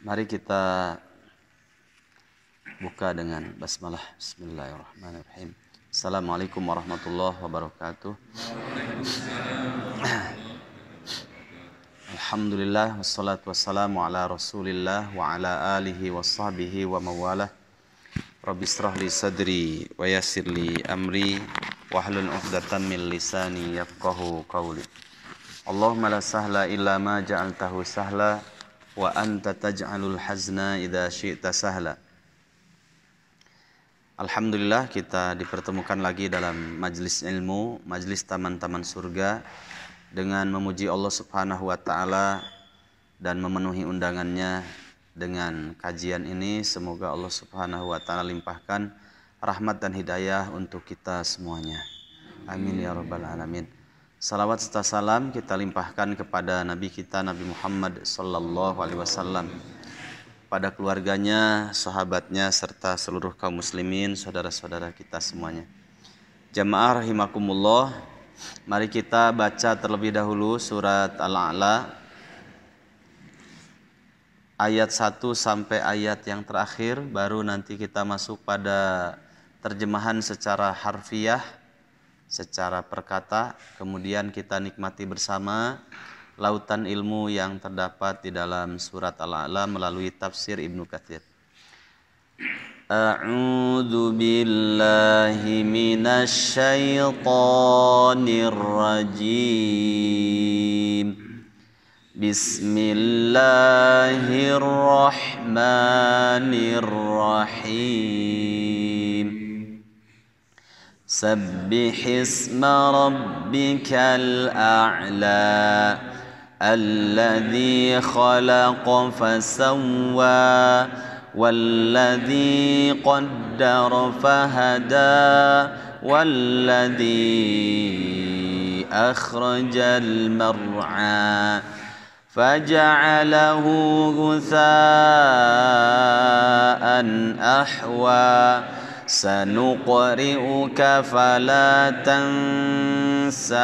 Mari kita buka dengan basmalah. Bismillahirrahmanirrahim. Assalamualaikum warahmatullahi wabarakatuh. Alhamdulillah wassalatu wassalamu ala Rasulillah wa ala alihi washabbihi wa mawalah. Rabbi israh li sadri wa yassir li amri wahlul 'uqdatam min lisani yafqahu qawli. Allahumma la sahla illa ma ja'altahu sahla wa anta taj'alul hazna idza syi'ta sahla. Alhamdulillah kita dipertemukan lagi dalam majlis ilmu, majlis taman-taman surga dengan memuji Allah Subhanahu wa taala dan memenuhi undangannya dengan kajian ini. Semoga Allah Subhanahu wa taala limpahkan rahmat dan hidayah untuk kita semuanya. Amin ya rabbal alamin. Salawat serta salam kita limpahkan kepada Nabi kita Nabi Muhammad sallallahu alaihi wasallam, pada keluarganya, sahabatnya, serta seluruh kaum muslimin, saudara-saudara kita semuanya. Jamaah rahimakumullah, mari kita baca terlebih dahulu surat Al-A'la ayat 1 sampai ayat yang terakhir, baru nanti kita masuk pada terjemahan secara harfiah, secara perkata, kemudian kita nikmati bersama lautan ilmu yang terdapat di dalam surat Al-A'la melalui tafsir Ibnu Katsir. A'udzu billahi minasy syaithanir rajim. Bismillahirrahmanirrahim. Sabbih isma rabbikal a'la alladzi khalaqa fasawwa walladzi qaddara fahada walladzi akhrajal mar'a faja'alahu ghutha'an ahwa sanuqri'uka fala tansa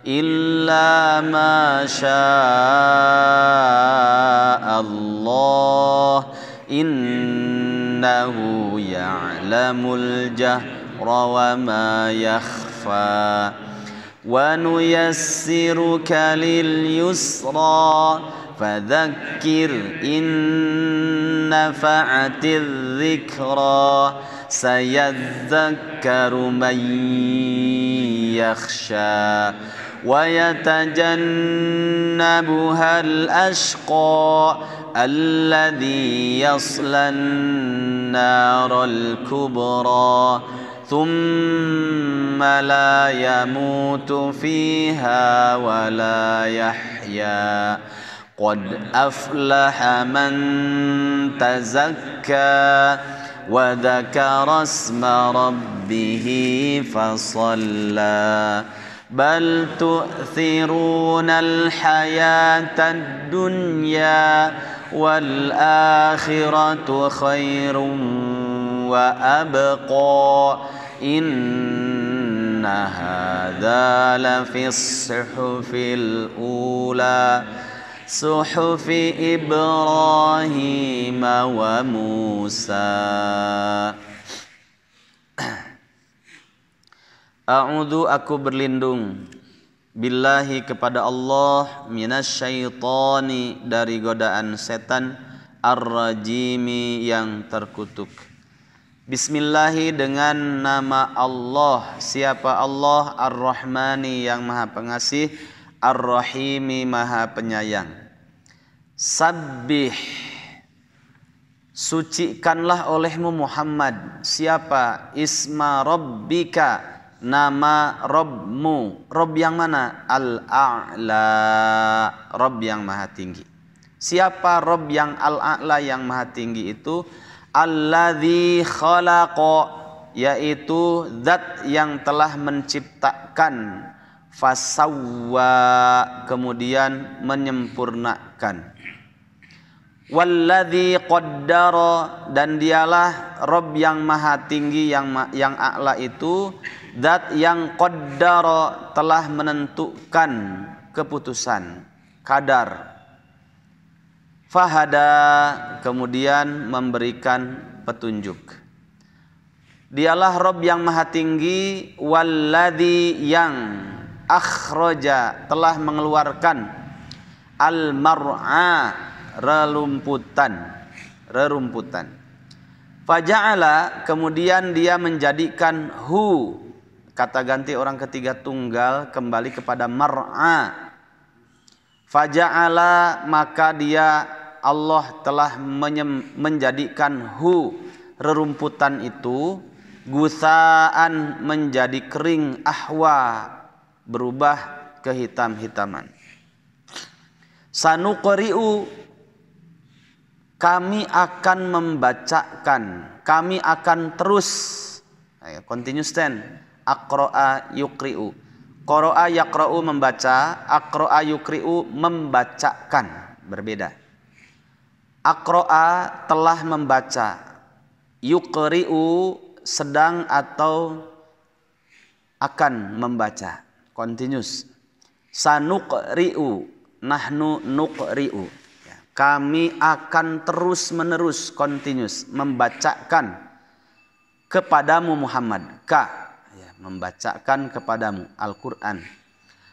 illa ma sya'allah innahu ya'lamul jahra wa ma yakhfa wa nuyassiruka lil yusra fadzakir in nafa'atiz dzikra sayadzakkaru man yakhsha wa yatajannabuha al-ashqa alladhi yaslan naral kubra thumma la yamutu fiha wa la yahya qad aflaha man tazakka wa dzakara isma rabbih fasalla bal tu'thirunal hayatad dunya wal akhiratu khairun wa abqa inna hadza lafis suhufil ula suhufi Ibrahim wa Musa. A'udzu, aku berlindung, billahi kepada Allah, minasyaitani dari godaan setan, ar-rajimi yang terkutuk. Bismillahi dengan nama Allah. Siapa Allah? Ar-Rahmani yang maha pengasih, Ar-Rahimi maha penyayang. Sabbih, sucikanlah olehmu Muhammad. Siapa? Isma Rabbika, nama Rabbmu. Rabb yang mana? Al-A'la, Rabb yang maha tinggi. Siapa Rabb yang Al-A'la yang maha tinggi itu? Alladzi khalaqa, yaitu zat yang telah menciptakan, fasawwa, kemudian menyempurnakan, walladzi qaddara, dan dialah Rabb yang maha tinggi yang a'la itu zat yang qaddara, telah menentukan keputusan, kadar. Fahada, kemudian memberikan petunjuk. Dialah Rabb yang maha tinggi, walladzi yang akhraja, telah mengeluarkan al-mar'a, rerumputan. Faja'ala, kemudian dia menjadikan hu, kata ganti orang ketiga tunggal kembali kepada mar'a. Faja'ala, maka dia Allah telah menjadikan hu, rerumputan itu, gusaan, menjadi kering, ahwa, berubah kehitam-hitaman. Sanuqri'u, kami akan membacakan, kami akan terus, continuous tense, aqra'a yuqri'u. Qara'a yaqra'u membaca, aqra'a yuqri'u membacakan, berbeda. Aqra'a telah membaca, yuqri'u sedang atau akan membaca, continuous. Sanuqri'u, nahnu nuqri'u, kami akan terus menerus, continuous, membacakan kepadamu Muhammad, membacakan kepadamu Al-Quran.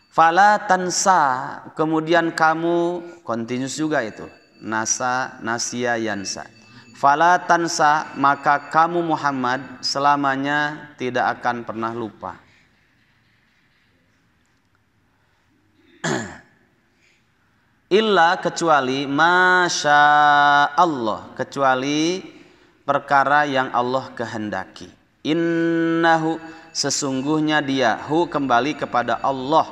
Fala tansa, kemudian kamu, continuous juga itu, nasa, nasya, yansa. Fala tansa, maka kamu Muhammad selamanya tidak akan pernah lupa. Illa, kecuali, masya Allah, kecuali perkara yang Allah kehendaki. Innahu, sesungguhnya dia, hu kembali kepada Allah.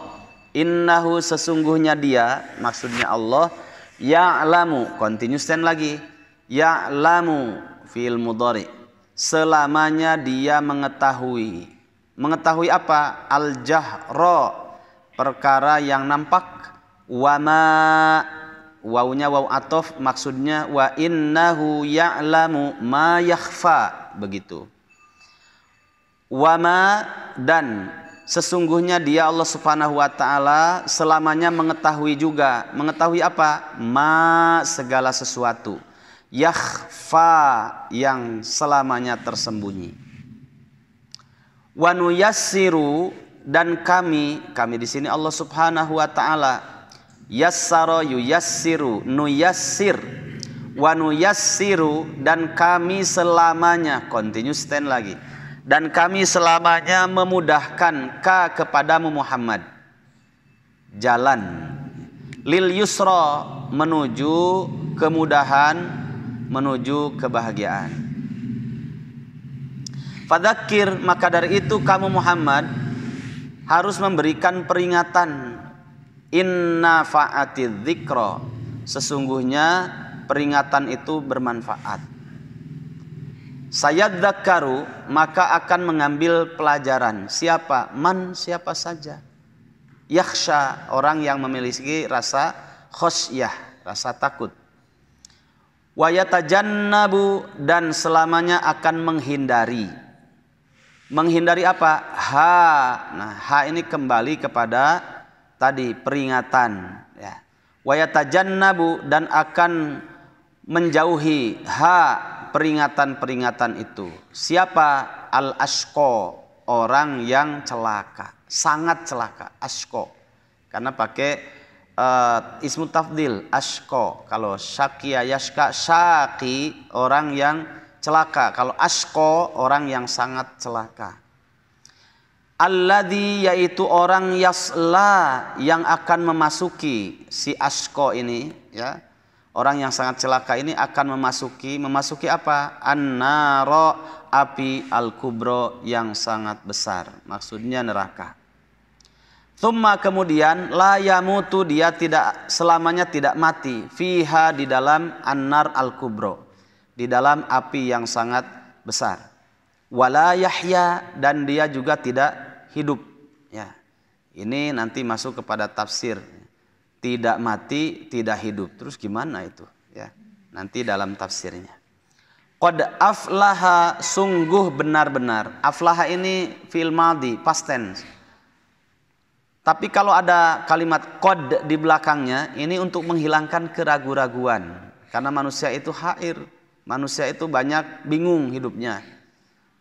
Innahu, sesungguhnya dia, maksudnya Allah, ya'lamu, continuous tense lagi, ya'lamu fi'il mudhari, selamanya dia mengetahui. Mengetahui apa? Al-jahra, perkara yang nampak. Wama, wawunya waw atof, maksudnya wa innahu ya'lamu ma yakhfa, begitu. Wama, dan sesungguhnya dia Allah Subhanahu wa taala selamanya mengetahui juga. Mengetahui apa? Ma, segala sesuatu. Yakhfa, yang selamanya tersembunyi. Wa nuyassiru, dan kami di sini Allah Subhanahu wa taala, yassara yuyassiru, nuyassir, wa nuyassiru, dan kami selamanya, continuous tense lagi, dan kami selamanya memudahkan kepadamu Muhammad jalan, lil yusra, menuju kemudahan, menuju kebahagiaan. Fadzakir, maka dari itu kamu Muhammad harus memberikan peringatan. Inna fa'ati dzikra, sesungguhnya peringatan itu bermanfaat. Sayadzakkaru, maka akan mengambil pelajaran. Siapa? Man, siapa saja. Yakhsha, orang yang memiliki rasa khosyah, rasa takut. Wa yatajannabu, dan selamanya akan menghindari. Menghindari apa? Ha. Nah, ha ini kembali kepada tadi peringatan, ya. Wa yatajannabu, dan akan menjauhi peringatan-peringatan itu. Siapa? Al-ashqa, orang yang celaka, sangat celaka, ashqa. Karena pakai ismu tafdil, ashqa. Kalau syaqiya yashqa, syaqi, orang yang celaka. Kalau ashqa, orang yang sangat celaka. Alladzi, yaitu orang yasla, yang akan memasuki, si ashqa ini, ya, orang yang sangat celaka ini akan memasuki apa? An-nara, api, al-kubra, yang sangat besar, maksudnya neraka. Tsumma, kemudian, la yamutu, dia tidak selamanya tidak mati, fiha, di dalam an-nar al-kubra, di dalam api yang sangat besar. Wala yahya, dan dia juga tidak hidup, ya. Ini nanti masuk kepada tafsir. Tidak mati, tidak hidup. Terus gimana itu, ya? Nanti dalam tafsirnya. Qad aflaha, sungguh benar-benar. Aflaha ini fi'il madhi, past tense. Tapi kalau ada kalimat qad di belakangnya, ini untuk menghilangkan keraguan-raguan. Karena manusia itu hair. Manusia itu banyak bingung hidupnya.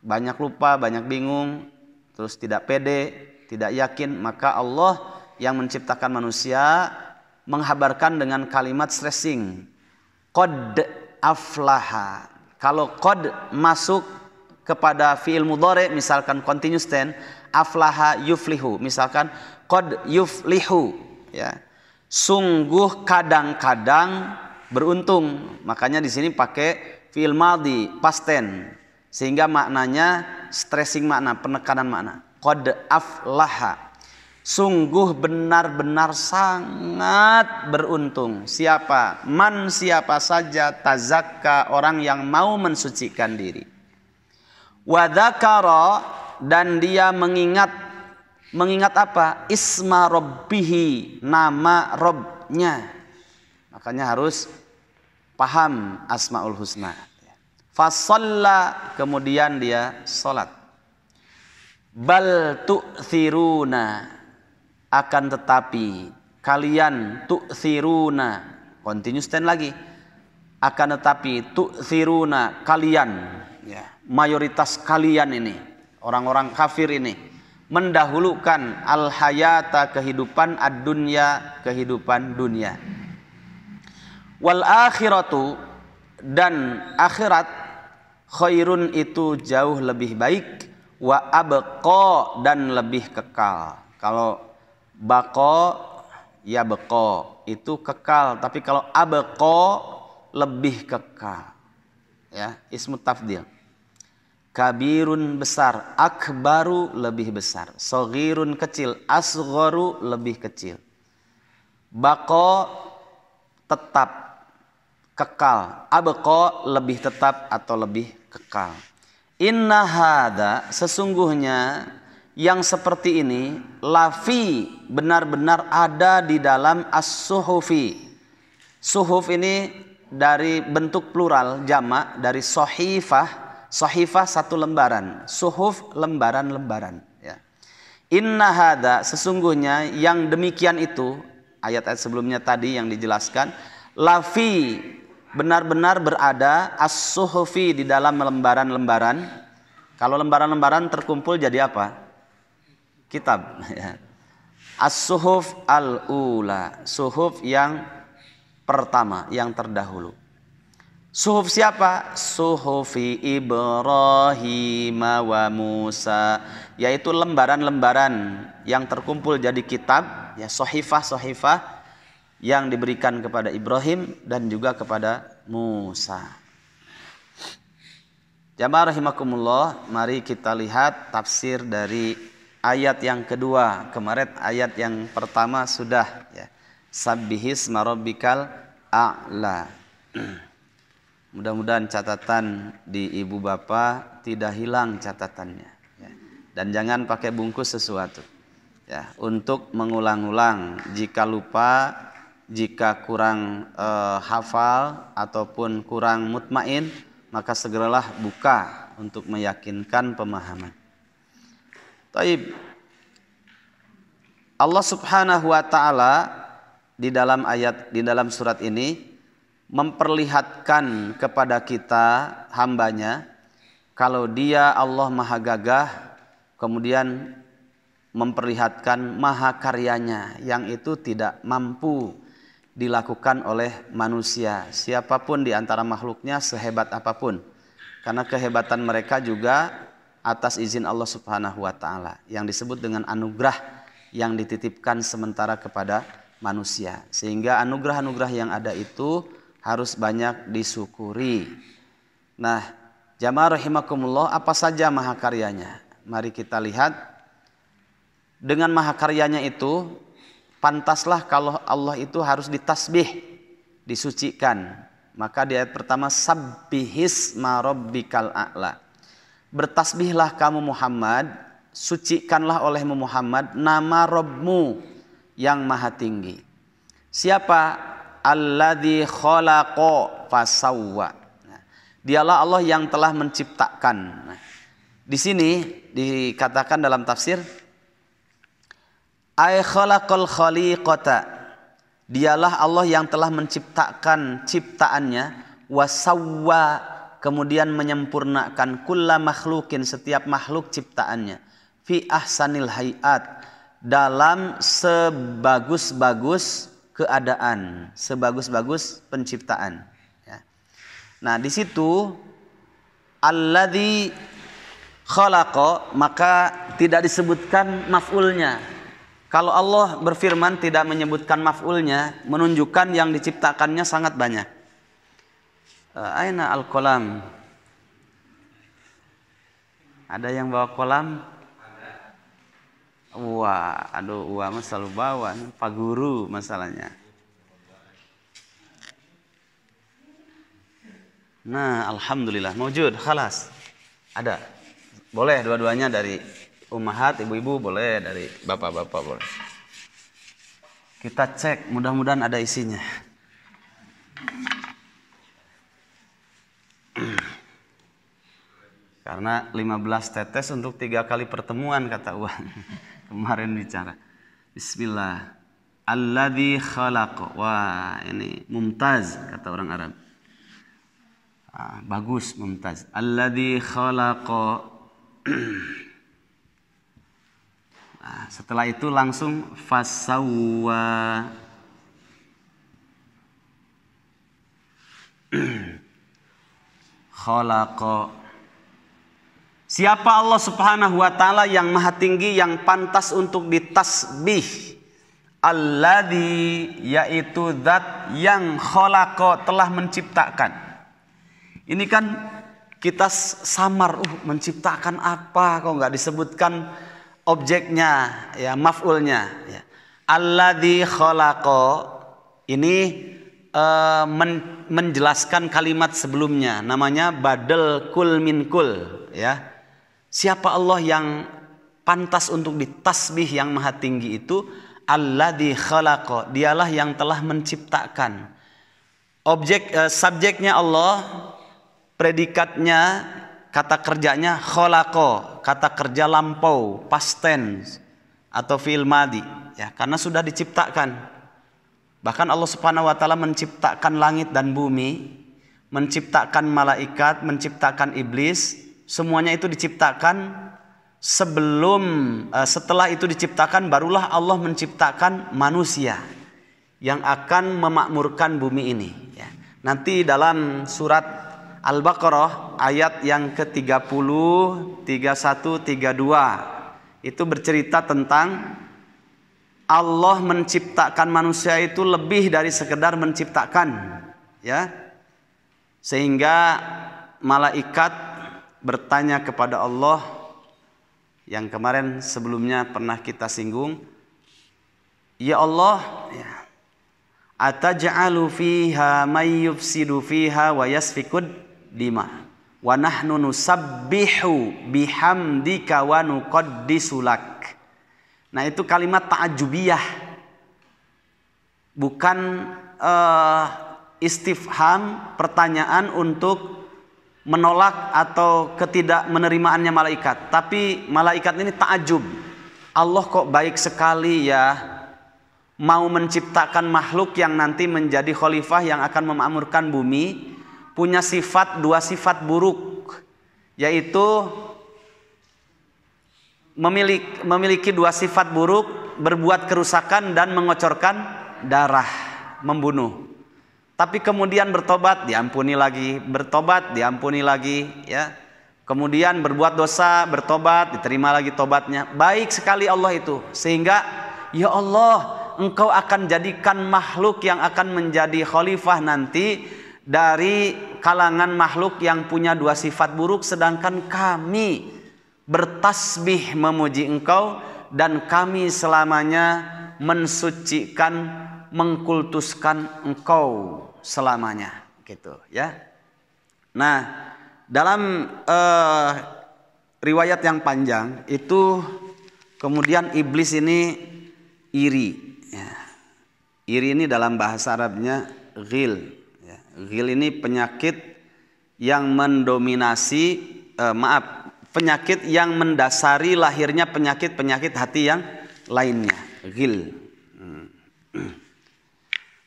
Banyak lupa, banyak bingung, terus tidak pede, tidak yakin. Maka Allah yang menciptakan manusia menghabarkan dengan kalimat stressing. Qad aflaha. Kalau qad masuk kepada fi'il mudhari, misalkan continuous tense, aflaha yuflihu. Misalkan qad yuflihu, ya. Sungguh kadang-kadang beruntung. Makanya di sini pakai fi'il madhi, past tense. Sehingga maknanya stressing makna, penekanan makna. Qad aflaha. Sungguh benar-benar sangat beruntung. Siapa? Man, siapa saja tazakka, orang yang mau mensucikan diri. Wa dzakara, dan dia mengingat apa? Isma rabbihi, nama Rabbnya. Makanya harus paham Asmaul Husna. Fasalla, kemudian dia salat. Bal tu'thiruna, akan tetapi kalian, tu'thiruna, continuous tense lagi, akan tetapi tu'thiruna, kalian, ya, mayoritas kalian ini, orang-orang kafir ini, mendahulukan al-hayata, kehidupan ad-dunya, kehidupan dunia. Wal akhiratu, dan akhirat, khairun, itu jauh lebih baik, wa abqa, dan lebih kekal. Kalau bako, ya beko, itu kekal. Tapi kalau abeko, lebih kekal. Ya, ismu tafdil. Kabirun, besar. Akbaru, lebih besar. Soghirun, kecil. Asghoru, lebih kecil. Bako, tetap, kekal. Abeko, lebih tetap atau lebih kekal. Inna hadza, sesungguhnya yang seperti ini, lafi, benar-benar ada di dalam as-suhufi. Suhuf ini dari bentuk plural, jamak, dari sohifah. Sohifah satu lembaran, suhuf lembaran-lembaran, ya. Inna hadza, sesungguhnya yang demikian itu, ayat-ayat sebelumnya tadi yang dijelaskan, lafi, benar-benar berada, as-suhufi, di dalam lembaran-lembaran. Kalau lembaran-lembaran terkumpul jadi apa? Kitab, ya. As-suhuf al-ula, suhuf yang pertama, yang terdahulu. Suhuf siapa? Suhufi Ibrahim wa Musa, yaitu lembaran-lembaran yang terkumpul jadi kitab, ya, sohifah-sohifah yang diberikan kepada Ibrahim dan juga kepada Musa. Jamaah rahimakumullah, mari kita lihat tafsir dari ayat yang kedua. Kemarin ayat yang pertama sudah, ya. Sabbihisma rabbikal a'la. Mudah-mudahan catatan di ibu bapak tidak hilang catatannya, ya. Dan jangan pakai bungkus sesuatu, ya, untuk mengulang-ulang. Jika lupa, jika kurang hafal ataupun kurang mutmain, maka segeralah buka untuk meyakinkan pemahaman. Taib. Allah Subhanahu wa taala di dalam surat ini memperlihatkan kepada kita hambanya kalau dia Allah Maha Gagah, kemudian memperlihatkan maha karyanya yang itu tidak mampu dilakukan oleh manusia, siapapun di antara makhluknya sehebat apapun, karena kehebatan mereka juga atas izin Allah Subhanahu wa taala yang disebut dengan anugerah yang dititipkan sementara kepada manusia, sehingga anugerah-anugerah yang ada itu harus banyak disyukuri. Nah, jamaah rahimakumullah, apa saja mahakaryanya? Mari kita lihat. Dengan mahakaryanya itu, pantaslah kalau Allah itu harus ditasbih, disucikan. Maka di ayat pertama, sabbihisma rabbikal a'la. Bertasbihlah kamu Muhammad, sucikanlah olehmu Muhammad nama Rabbmu yang maha tinggi. Siapa? Alladzi khalaqa fasawwa. Nah, dialah Allah yang telah menciptakan. Nah, di sini dikatakan dalam tafsir ay khalaqal khaliqata. Dialah Allah yang telah menciptakan ciptaannya, wasawwa, kemudian menyempurnakan kulla makhlukin, setiap makhluk ciptaannya, fi ahsanil hayat, dalam sebagus-bagus keadaan, sebagus-bagus penciptaan. Ya. Nah di situ alladzi khalaqa, maka tidak disebutkan maf'ulnya. Kalau Allah berfirman tidak menyebutkan maf'ulnya, menunjukkan yang diciptakannya sangat banyak. Aina al-qalam? Ada yang bawa kolam? Wah, aduh, wah mas selalu bawa. Pak Guru masalahnya. Nah, alhamdulillah, mawjud, khalas. Ada. Boleh dua-duanya, dari ummahat, ibu-ibu boleh, dari bapak-bapak boleh. Kita cek, mudah-mudahan ada isinya. Karena 15 tetes untuk 3 kali pertemuan kata Uwan. Kemarin bicara. Bismillah. Alladzi khalaq. Wah, ini mumtaz kata orang Arab. Bagus, mumtaz. Alladzi khalaq. Nah, setelah itu langsung fasawwa. Khalaqa. Siapa Allah Subhanahu wa taala yang maha tinggi, yang pantas untuk ditasbih? Alladzi, yaitu zat yang khalaqa, telah menciptakan. Ini kan kita samar, menciptakan apa, kok nggak disebutkan objeknya, ya, maf'ulnya, ya. Alladzi khalaqa ini menjelaskan kalimat sebelumnya, namanya badal kul min kul, ya. Siapa Allah yang pantas untuk ditasbih, yang maha tinggi itu? Alladzi khalaqa, dialah yang telah menciptakan. Subjeknya Allah, predikatnya, kata kerjanya khalaqa, kata kerja lampau, past tense atau fi'il madhi, ya, karena sudah diciptakan. Bahkan Allah Subhanahu wa taala menciptakan langit dan bumi, menciptakan malaikat, menciptakan iblis, semuanya itu diciptakan setelah itu diciptakan barulah Allah menciptakan manusia yang akan memakmurkan bumi ini, ya. Nanti dalam surat Al-Baqarah ayat yang ke-30, 31, 32 itu bercerita tentang Allah menciptakan manusia itu lebih dari sekedar menciptakan, ya. Sehingga malaikat bertanya kepada Allah, yang kemarin sebelumnya pernah kita singgung, ya Allah, ya, ataj'alu fiha may yufsidu fiha wa yasfikud dima wa nahnu nusabbihu bihamdika wa nuqaddisu lak. Nah, itu kalimat ta'ajubiyah, bukan istifham, pertanyaan untuk menolak atau ketidakmenerimaannya malaikat. Tapi malaikat ini ta'ajub, Allah kok baik sekali ya, mau menciptakan makhluk yang nanti menjadi khalifah yang akan memakmurkan bumi, punya dua sifat buruk, yaitu memiliki dua sifat buruk, berbuat kerusakan dan mengocorkan darah, membunuh. Tapi kemudian bertobat, diampuni lagi, bertobat, diampuni lagi, ya. Kemudian berbuat dosa, bertobat, diterima lagi tobatnya. Baik sekali Allah itu, sehingga ya Allah, Engkau akan jadikan makhluk yang akan menjadi khalifah nanti dari kalangan makhluk yang punya dua sifat buruk, sedangkan kami bertasbih memuji Engkau dan kami selamanya mensucikan, mengkultuskan Engkau selamanya, gitu, ya. Nah, dalam riwayat yang panjang itu kemudian iblis ini iri, ya. Iri ini dalam bahasa Arabnya ghil, ya. Ghil ini penyakit yang mendominasi, penyakit yang mendasari lahirnya penyakit-penyakit hati yang lainnya, ghil.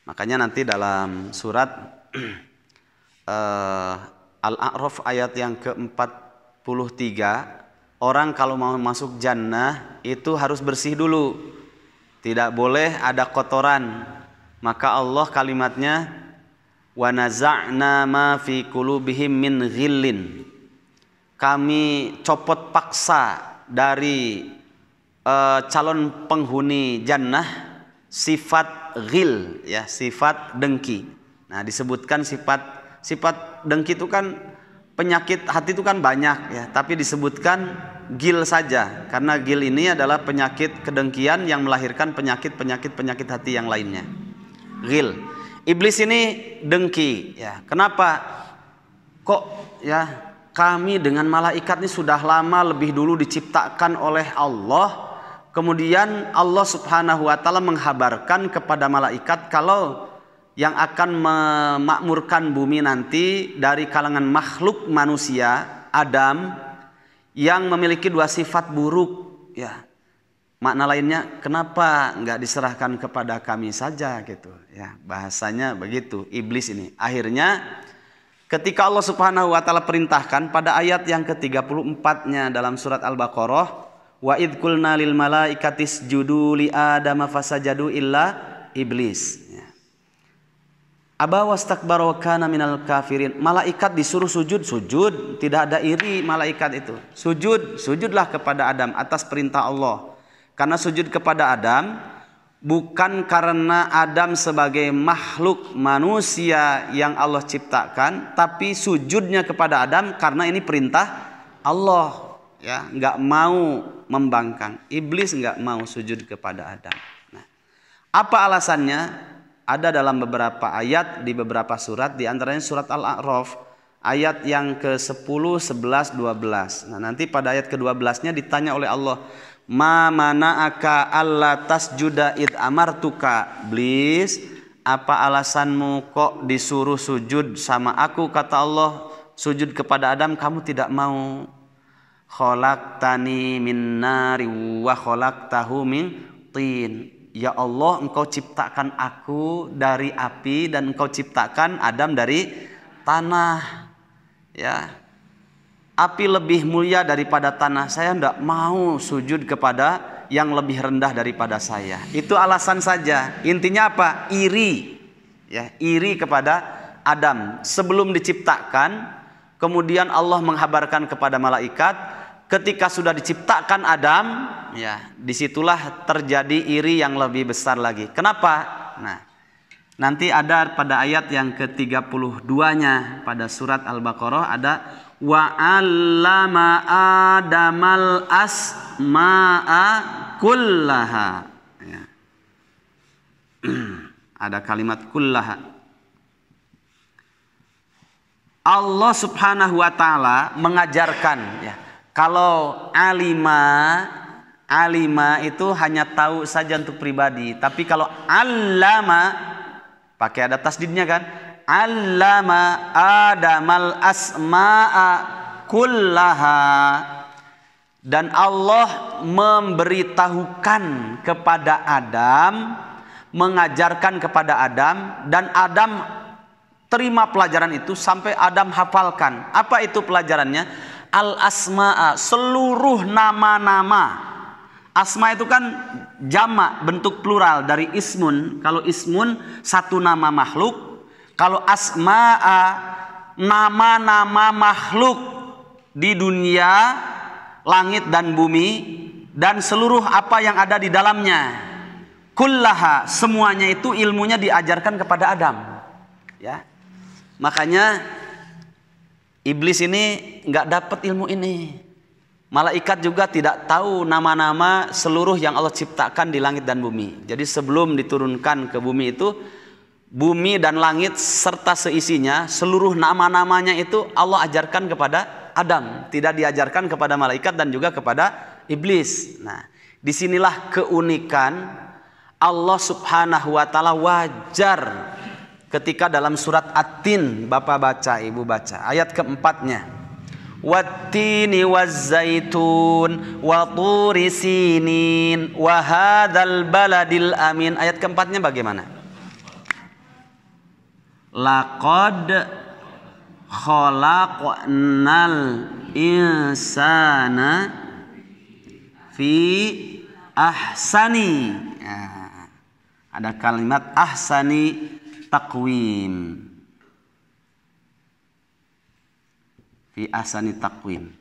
Makanya nanti dalam surat Al-A'raf ayat yang ke-43, orang kalau mau masuk jannah itu harus bersih dulu. Tidak boleh ada kotoran. Maka Allah kalimatnya wa naza'na ma fi qulubihim min ghillin. Kami copot paksa dari calon penghuni jannah sifat ghil, ya, sifat dengki. Nah, disebutkan sifat dengki itu kan penyakit hati itu kan banyak, ya, tapi disebutkan ghil saja karena ghil ini adalah penyakit kedengkian yang melahirkan penyakit hati yang lainnya. Ghil. Iblis ini dengki, ya. Kenapa? Kok, ya, kami dengan malaikat ini sudah lama lebih dulu diciptakan oleh Allah. Kemudian Allah Subhanahu wa taala menghabarkan kepada malaikat kalau yang akan memakmurkan bumi nanti dari kalangan makhluk manusia, Adam, yang memiliki dua sifat buruk, ya. Makna lainnya, kenapa enggak diserahkan kepada kami saja gitu, ya. Bahasanya begitu iblis ini. Akhirnya ketika Allah Subhanahu wa taala perintahkan pada ayat yang ke-34-nya dalam surat Al-Baqarah, wa id qulna lil malaikati isjudu li adama fasajadu illa iblis. Aba wastakbara wa kana minal kafirin. Malaikat disuruh sujud, tidak ada iri malaikat itu. Sujudlah kepada Adam atas perintah Allah. Karena sujud kepada Adam bukan karena Adam sebagai makhluk manusia yang Allah ciptakan, tapi sujudnya kepada Adam karena ini perintah Allah. Ya, nggak mau membangkang. Iblis nggak mau sujud kepada Adam. Nah, apa alasannya? Ada dalam beberapa ayat di beberapa surat, di antaranya surat Al-A'raf ayat yang ke-10, 11, 12. Nah, nanti pada ayat ke-12-nya ditanya oleh Allah, "Ma mana'aka alla tasjuda id amartuka?" Iblis, apa alasanmu kok disuruh sujud sama aku, kata Allah, sujud kepada Adam kamu tidak mau? Khalaqtani min nari wa khalaqtahu min tin. Ya Allah, engkau ciptakan aku dari api dan engkau ciptakan Adam dari tanah. Ya. Api lebih mulia daripada tanah. Saya tidak mau sujud kepada yang lebih rendah daripada saya. Itu alasan saja. Intinya apa? Iri. Ya, iri kepada Adam. Sebelum diciptakan, kemudian Allah menghabarkan kepada malaikat, ketika sudah diciptakan Adam, ya, disitulah terjadi iri yang lebih besar lagi. Kenapa? Nah, nanti ada pada ayat yang ke-32-nya pada surat Al-Baqarah ada wa 'allama Adamal asma'a kullaha. Ya. Ada kalimat kullaha. Allah Subhanahu wa taala mengajarkan, ya. Kalau alima itu hanya tahu saja untuk pribadi. Tapi kalau allama, pakai ada tasdidnya kan? Allama Adamal asma'a kullaha. Dan Allah memberitahukan kepada Adam, mengajarkan kepada Adam, dan Adam terima pelajaran itu sampai Adam hafalkan. Apa itu pelajarannya? Al-asma'a, seluruh nama-nama. Asma itu kan jamak, bentuk plural dari ismun. Kalau ismun satu nama makhluk. Kalau asma'a, nama-nama makhluk di dunia, langit dan bumi, dan seluruh apa yang ada di dalamnya. Kullaha, semuanya itu ilmunya diajarkan kepada Adam. Ya, makanya iblis ini nggak dapat ilmu ini. Malaikat juga tidak tahu nama-nama seluruh yang Allah ciptakan di langit dan bumi. Jadi sebelum diturunkan ke bumi itu, bumi dan langit serta seisinya, seluruh nama-namanya itu Allah ajarkan kepada Adam. Tidak diajarkan kepada malaikat dan juga kepada iblis. Nah, disinilah keunikan Allah Subhanahu wa taala. Wajar ketika dalam surat At-Tin, Bapak baca, Ibu baca ayat keempatnya, wattini wazzaitun wa turi sinin wa hadzal baladil amin. Ayat keempatnya bagaimana? Laqad khalaqnal insana fi ahsani. Nah, ada kalimat ahsani taqwim. Fi ahsani taqwim.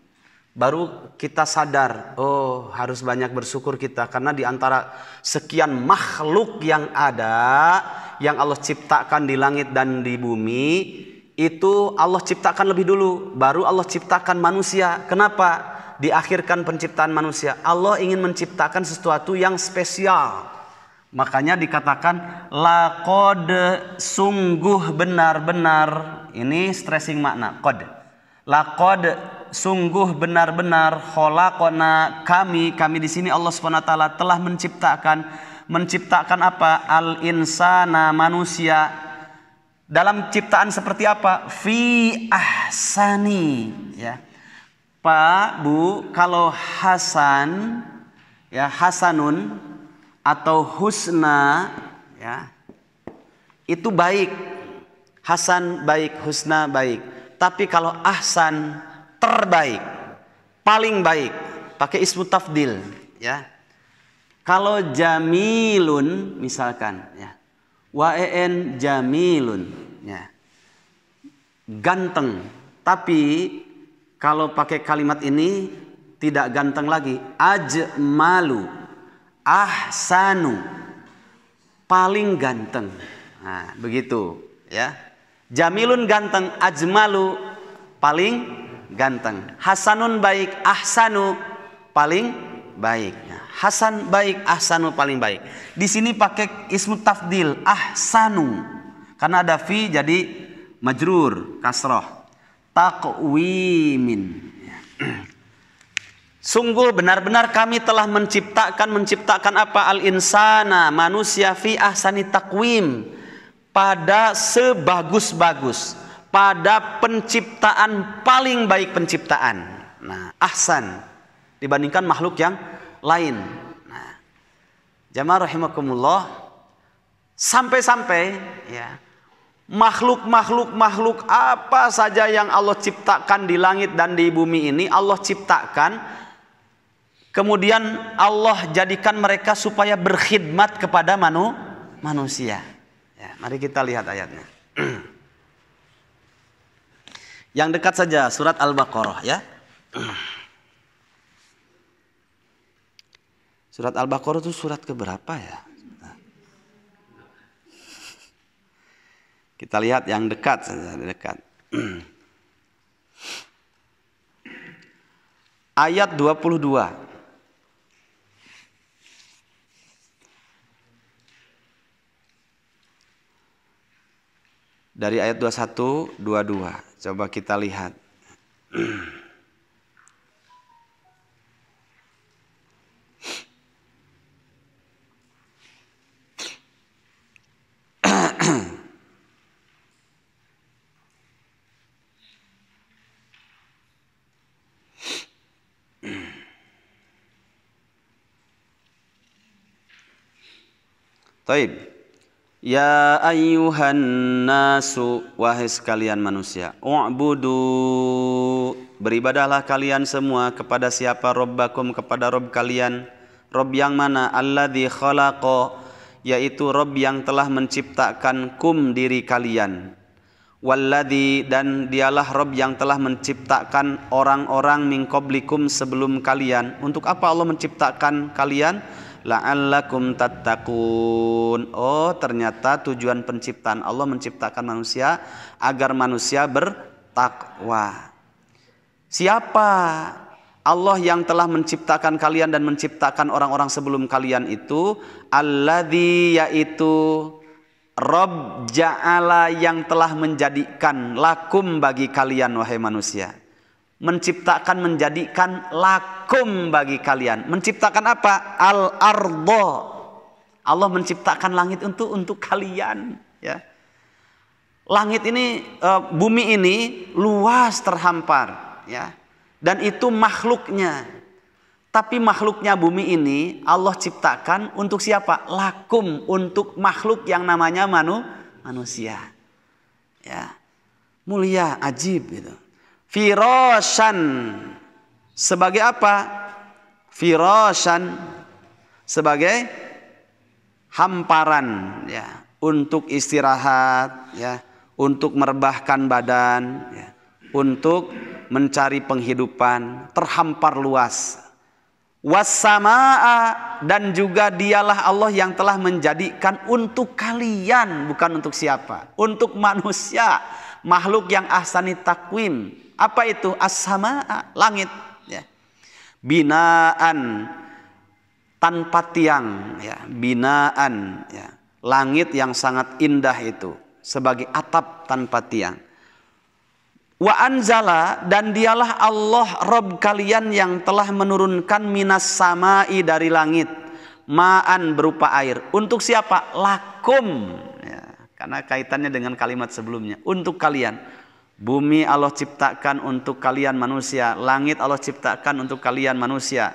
Baru kita sadar, oh harus banyak bersyukur kita karena di antara sekian makhluk yang ada, yang Allah ciptakan di langit dan di bumi, itu Allah ciptakan lebih dulu, baru Allah ciptakan manusia. Kenapa diakhirkan penciptaan manusia? Allah ingin menciptakan sesuatu yang spesial. Makanya dikatakan laqad, sungguh benar-benar. Ini stressing makna qad. Laqad, sungguh benar-benar, khalaqna, kami di sini Allah Subhanahu wa taala telah menciptakan apa? Al insana, manusia. Dalam ciptaan seperti apa? Fi ahsani, ya. Pak, Bu, kalau hasan, ya, hasanun atau husna, ya, itu baik. Hasan baik, husna baik. Tapi kalau ahsan, terbaik, paling baik, pakai ismu tafdil, ya. Kalau jamilun misalkan, ya, waen jamilun, ya, ganteng. Tapi kalau pakai kalimat ini tidak ganteng lagi, ajmalu, ahsanu, paling ganteng. Nah, begitu, ya. Jamilun ganteng, ajmalu paling ganteng. Hasanun baik, ahsanu paling baik. Hasan baik, ahsanu paling baik. Di sini pakai ismu tafdil, ahsanu. Karena ada fi jadi majrur, kasroh. Taqwimin. Sungguh benar-benar kami telah menciptakan apa? Al-insana, manusia, fi ahsani taqwim, pada sebagus-bagus, pada penciptaan paling baik penciptaan. Nah, ahsan dibandingkan makhluk yang lain. Nah, jamaah rahimakumullah, sampai-sampai, ya, makhluk apa saja yang Allah ciptakan di langit dan di bumi ini, Allah ciptakan, kemudian Allah jadikan mereka supaya berkhidmat kepada manusia. Ya, mari kita lihat ayatnya. Yang dekat saja, surat Al-Baqarah, ya. Surat Al-Baqarah itu surat keberapa, ya? Kita lihat yang dekat saja, dekat. Ayat 22. Dari ayat 21, 22. Coba kita lihat. Taib. Ya ayyuhan nasu, wahai sekalian manusia, u'budu, beribadahlah kalian semua kepada siapa? Rabbakum, kepada Rabb kalian. Rabb yang mana? Alladzi khalaqa, yaitu Rabb yang telah menciptakan kum, diri kalian. Walladzi, dan dialah Rabb yang telah menciptakan orang-orang min qablikum, sebelum kalian. Untuk apa Allah menciptakan kalian? La'allakum tattaqun. Oh, ternyata tujuan penciptaan Allah menciptakan manusia agar manusia bertakwa. Siapa Allah yang telah menciptakan kalian dan menciptakan orang-orang sebelum kalian itu? Alladzi, yaitu Rabb ja'ala, yang telah menjadikan lakum, bagi kalian wahai manusia. Menciptakan, menjadikan lakum, bagi kalian. Menciptakan apa? Al-ardha. Allah menciptakan langit untuk kalian, ya. Langit ini, bumi ini luas, terhampar, ya. Dan itu makhluknya. Tapi makhluknya bumi ini Allah ciptakan untuk siapa? Lakum, untuk makhluk yang namanya manusia. Ya. Mulia, ajib gitu. Firashan sebagai apa? Firashan sebagai hamparan ya, untuk istirahat ya, untuk merebahkan badan ya, untuk mencari penghidupan, terhampar luas. Wassamaa, dan juga dialah Allah yang telah menjadikan untuk kalian, bukan untuk siapa, untuk manusia, makhluk yang ahsani takwim. Apa itu? As-samaa, langit ya. Binaan, tanpa tiang ya, binaan ya. Langit yang sangat indah itu sebagai atap tanpa tiang. Wa anzala, dan dialah Allah Rabb kalian yang telah menurunkan minas samai, dari langit, ma'an, berupa air. Untuk siapa? Lakum ya, karena kaitannya dengan kalimat sebelumnya, untuk kalian. Bumi Allah ciptakan untuk kalian manusia, langit Allah ciptakan untuk kalian manusia.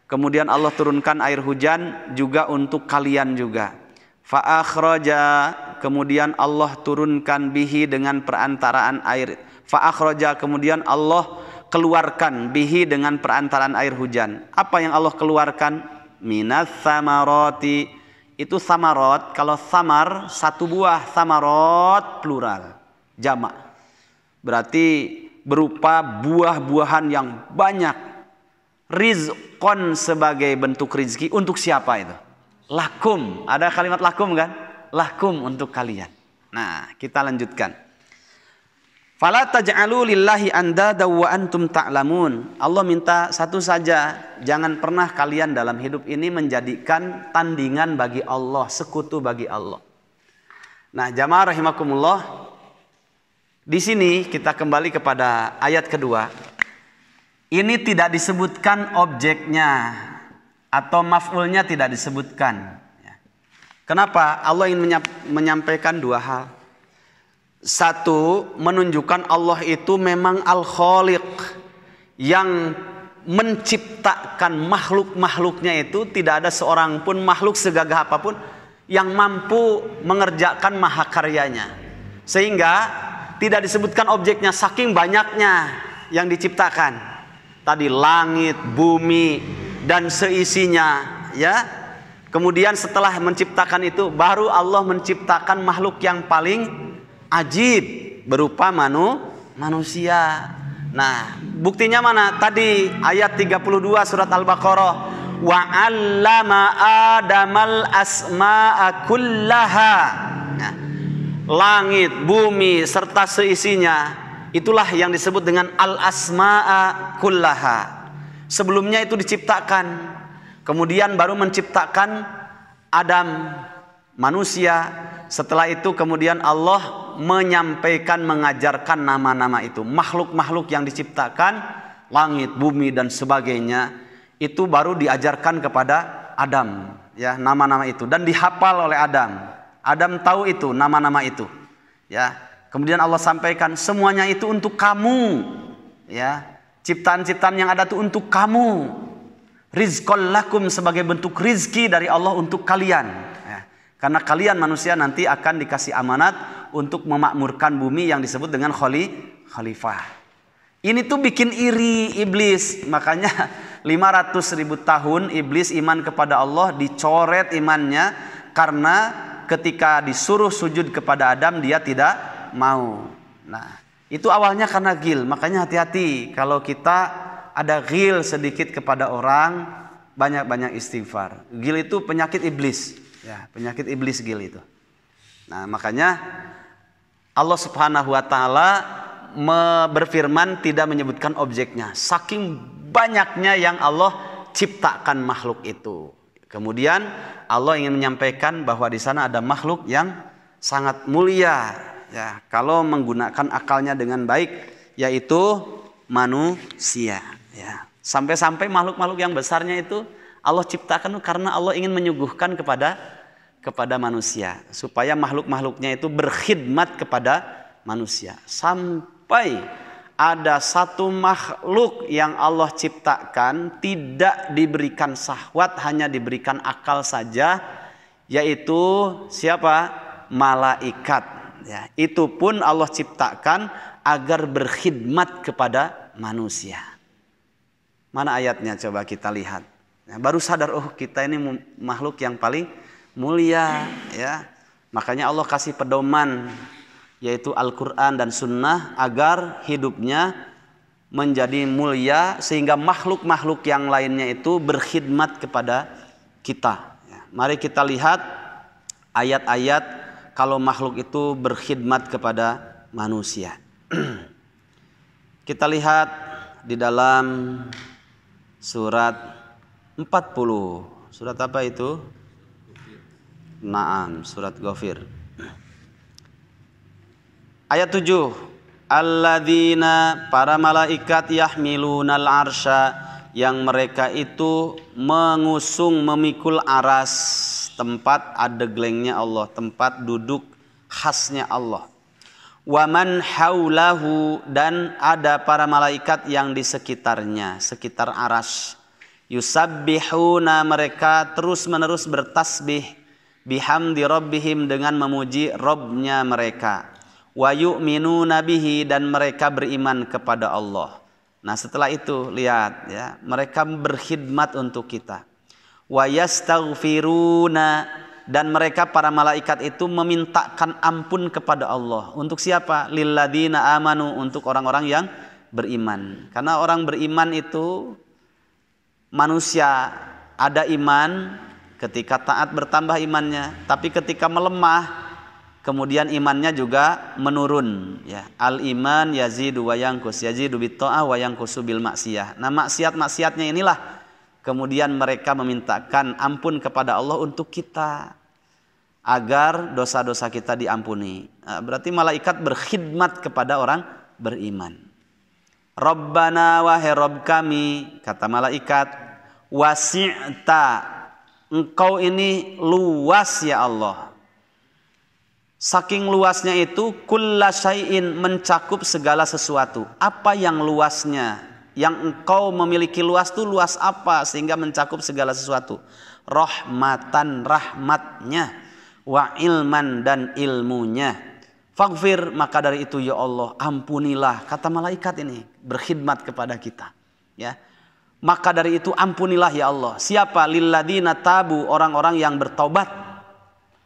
Kemudian Allah turunkan air hujan juga untuk kalian juga. Fa akhraja, kemudian Allah turunkan bihi, dengan perantaraan air. Fa akhraja, kemudian Allah keluarkan bihi, dengan perantaraan air hujan. Apa yang Allah keluarkan? Minas samarati. Itu samarot, kalau samar satu buah, samarot plural, jamak. Berarti berupa buah-buahan yang banyak. Rizqon, sebagai bentuk rizki. Untuk siapa itu? Lakum. Ada kalimat lakum kan? Lakum, untuk kalian. Nah, kita lanjutkan. Fala taj'alu lillahi andada wa antum ta'lamun. Allah minta satu saja, jangan pernah kalian dalam hidup ini menjadikan tandingan bagi Allah, sekutu bagi Allah. Nah, jamaah rahimakumullah, di sini kita kembali kepada ayat kedua. Ini tidak disebutkan objeknya atau maf'ulnya, tidak disebutkan. Kenapa? Allah ingin menyampaikan dua hal. Satu, menunjukkan Allah itu memang Al-Khaliq, yang menciptakan makhluk-makhluknya itu. Tidak ada seorang pun makhluk segagah apapun yang mampu mengerjakan mahakaryanya. Sehingga tidak disebutkan objeknya, saking banyaknya yang diciptakan. Tadi langit, bumi, dan seisinya ya. Kemudian setelah menciptakan itu, baru Allah menciptakan makhluk yang paling ajib, berupa manusia. Nah, buktinya mana? Tadi ayat 32 surat Al-Baqarah. Wa 'allama Adamal asma'a kullaha. Nah, langit, bumi, serta seisinya, itulah yang disebut dengan al-asma'a kullaha. Sebelumnya itu diciptakan, kemudian baru menciptakan Adam, manusia. Setelah itu kemudian Allah menyampaikan, mengajarkan nama-nama itu. Makhluk-makhluk yang diciptakan, langit, bumi, dan sebagainya, itu baru diajarkan kepada Adam ya, nama-nama itu, dan dihafal oleh Adam. Adam tahu itu, nama-nama itu ya. Kemudian Allah sampaikan, semuanya itu untuk kamu ya. Ciptaan-ciptaan yang ada itu untuk kamu. Rizqul lakum, sebagai bentuk rizki dari Allah untuk kalian ya. Karena kalian manusia nanti akan dikasih amanat untuk memakmurkan bumi yang disebut dengan khalifah. Ini tuh bikin iri iblis. Makanya 500.000 tahun iblis iman kepada Allah dicoret imannya, karena ketika disuruh sujud kepada Adam dia tidak mau. Nah, itu awalnya karena ghil. Makanya hati-hati kalau kita ada ghil sedikit kepada orang, banyak-banyak istighfar. Ghil itu penyakit iblis ya, penyakit iblis ghil itu. Nah, makanya Allah Subhanahu wa taala berfirman tidak menyebutkan objeknya, saking banyaknya yang Allah ciptakan makhluk itu. Kemudian Allah ingin menyampaikan bahwa di sana ada makhluk yang sangat mulia ya, kalau menggunakan akalnya dengan baik, yaitu manusia ya. Sampai-sampai makhluk-makhluk yang besarnya itu Allah ciptakan karena Allah ingin menyuguhkan kepada manusia, supaya makhluk-makhluknya itu berkhidmat kepada manusia. Sampai ada satu makhluk yang Allah ciptakan tidak diberikan syahwat, hanya diberikan akal saja, yaitu siapa? Malaikat ya, itu pun Allah ciptakan agar berkhidmat kepada manusia. Mana ayatnya coba kita lihat. Ya, baru sadar, oh kita ini makhluk yang paling mulia, ya. Makanya Allah kasih pedoman yaitu Al-Quran dan Sunnah agar hidupnya menjadi mulia sehingga makhluk-makhluk yang lainnya itu berkhidmat kepada kita. Ya, mari kita lihat ayat-ayat kalau makhluk itu berkhidmat kepada manusia. Kita lihat di dalam surat 40. Surat apa itu? Naam, surat Ghafir. Ayat 7. Alladzina, para malaikat yahmilunal arsya, yang mereka itu mengusung memikul aras, tempat adeglengnya Allah, tempat duduk khasnya Allah. Wa man haulahu, dan ada para malaikat yang di sekitarnya, sekitar aras. Yusabbihuna, mereka terus-menerus bertasbih, bihamdi rabbihim, dengan memuji Rabbnya mereka. Wa yu'minuna bihi, dan mereka beriman kepada Allah. Nah, setelah itu lihat ya, mereka berkhidmat untuk kita. Wa yastaghfiruna, dan mereka para malaikat itu memintakan ampun kepada Allah. Untuk siapa? Lilladzina amanu, untuk orang-orang yang beriman. Karena orang beriman itu manusia ada iman, ketika taat bertambah imannya, tapi ketika melemah kemudian imannya juga menurun, ya. Al iman yazidu wa yanqus, yazidu bit ta'ah wa yanqusu bil maksiyah. Nah, maksiat-maksiatnya inilah kemudian mereka memintakan ampun kepada Allah untuk kita agar dosa-dosa kita diampuni. Nah, berarti malaikat berkhidmat kepada orang beriman. Rabbana, wahai Rabb kami, kata malaikat, wasi'ta, engkau ini luas ya Allah. Saking luasnya itu, kulla syai'in, mencakup segala sesuatu. Apa yang luasnya? Yang engkau memiliki luas itu luas apa sehingga mencakup segala sesuatu? Rahmatan, rahmatnya, wa ilman, dan ilmunya. Faghfir, maka dari itu ya Allah ampunilah, kata malaikat ini berkhidmat kepada kita, ya. Maka dari itu ampunilah ya Allah. Siapa? Lilladzina tabu, orang-orang yang bertaubat.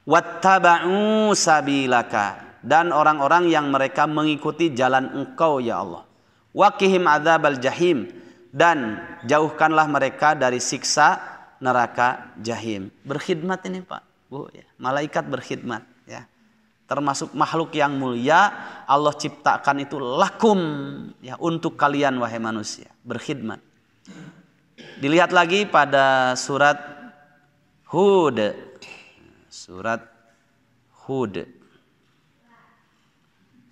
Wattaba'u sabilaka, dan orang-orang yang mereka mengikuti jalan engkau ya Allah. Waqihim adzabal jahim, dan jauhkanlah mereka dari siksa neraka jahim. Berkhidmat ini Pak, Bu, ya. Malaikat berkhidmat, ya. Termasuk makhluk yang mulia Allah ciptakan itu lakum, ya, untuk kalian wahai manusia, berkhidmat. Dilihat lagi pada surat Hud. Surat Hud.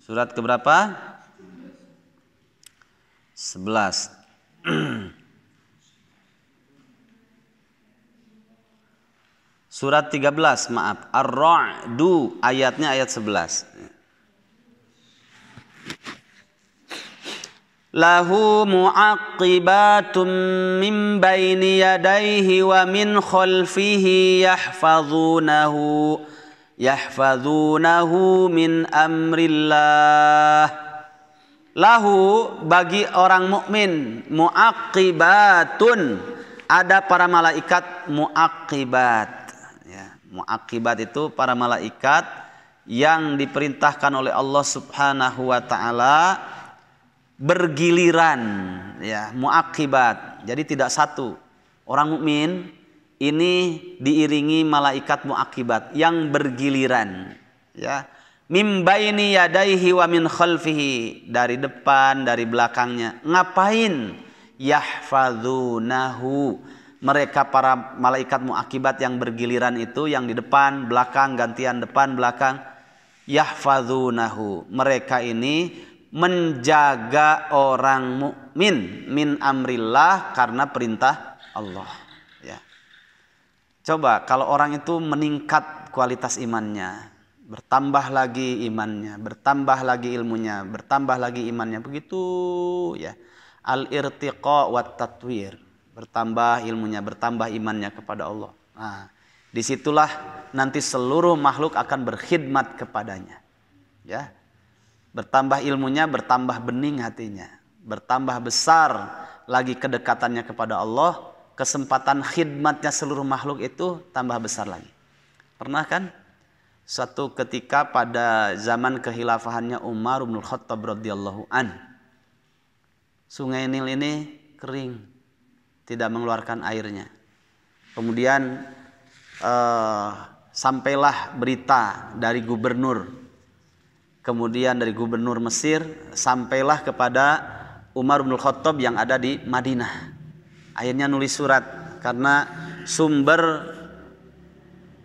Surat keberapa? 11. Surat 13, maaf. Ar-Ra'du, ayatnya ayat 11. Lahu mu'aqibatum min baini yadayhi wa min khalfihi yahfazunahu min amrillah. Lahu, bagi orang mukmin, mu'aqibatun, ada para malaikat mu'aqibat, ya. Mu'aqibat itu para malaikat yang diperintahkan oleh Allah Subhanahu wa taala bergiliran, ya, muakibat. Jadi tidak satu. Orang mukmin ini diiringi malaikat muakibat yang bergiliran, ya. Mim baini yadaihi wa min khalfihi, dari depan, dari belakangnya. Ngapain? Yahfazunahu. Mereka para malaikat muakibat yang bergiliran itu, yang di depan, belakang, gantian depan, belakang. Yahfazunahu. Mereka ini menjaga orang mukmin min amrillah, karena perintah Allah, ya. Coba kalau orang itu meningkat kualitas imannya, bertambah lagi imannya, bertambah lagi ilmunya, bertambah lagi imannya, begitu, ya. Al-irtiqa wat tatwir, bertambah ilmunya, bertambah imannya kepada Allah. Nah, disitulah nanti seluruh makhluk akan berkhidmat kepadanya. ya. Bertambah ilmunya, bertambah bening hatinya, bertambah besar lagi kedekatannya kepada Allah, kesempatan khidmatnya seluruh makhluk itu tambah besar lagi. Pernah kan suatu ketika pada zaman kehilafahannya Umar bin Khattab radhiyallahu an, Sungai Nil ini kering, tidak mengeluarkan airnya. Kemudian sampailah berita dari gubernur, kemudian dari gubernur Mesir sampailah kepada Umar bin Khattab yang ada di Madinah. Akhirnya nulis surat, karena sumber